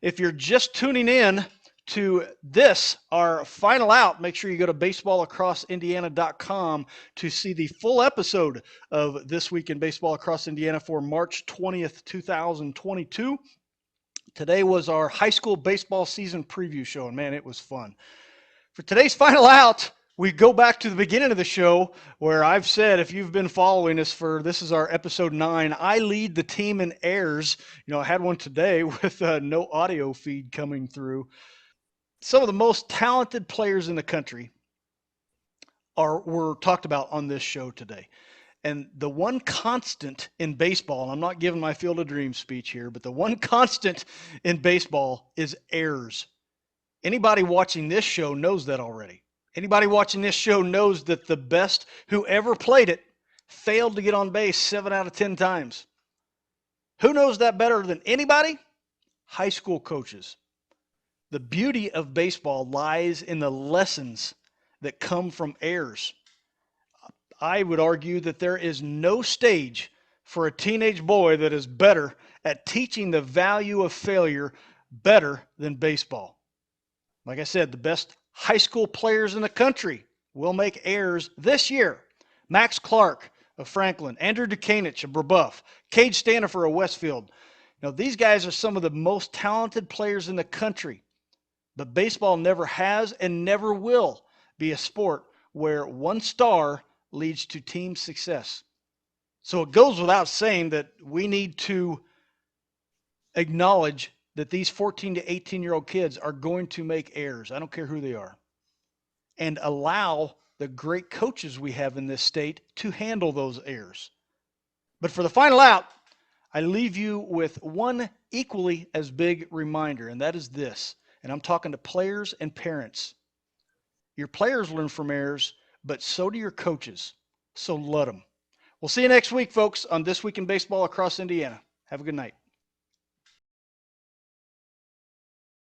If you're just tuning in to this, our Final Out, make sure you go to baseballacrossindiana.com to see the full episode of This Week in Baseball Across Indiana for March 20th, 2022. Today was our high school baseball season preview show, and man, it was fun. For today's Final Out, we go back to the beginning of the show where I've said, if you've been following us this is our episode 9, I lead the team in errors. I had one today with no audio feed coming through. Some of the most talented players in the country were talked about on this show today. And the one constant in baseball, and I'm not giving my Field of Dreams speech here, but the one constant in baseball is errors. Anybody watching this show knows that already. Anybody watching this show knows that the best who ever played it failed to get on base 7 out of 10 times. Who knows that better than anybody? High school coaches. The beauty of baseball lies in the lessons that come from errors. I would argue that there is no stage for a teenage boy that is better at teaching the value of failure better than baseball. Like I said, the best high school players in the country will make errors this year. Max Clark of Franklin, Andrew Dukanich of Brebeuf, Cade Stanifer of Westfield. These guys are some of the most talented players in the country. But baseball never has and never will be a sport where one star leads to team success. So it goes without saying that we need to acknowledge that these 14 to 18-year-old kids are going to make errors. I don't care who they are. And allow the great coaches we have in this state to handle those errors. But for the Final Out, I leave you with one equally as big reminder, and that is this. And I'm talking to players and parents. Your players learn from errors, but so do your coaches. So let them. We'll see you next week, folks, on This Week in Baseball Across Indiana. Have a good night.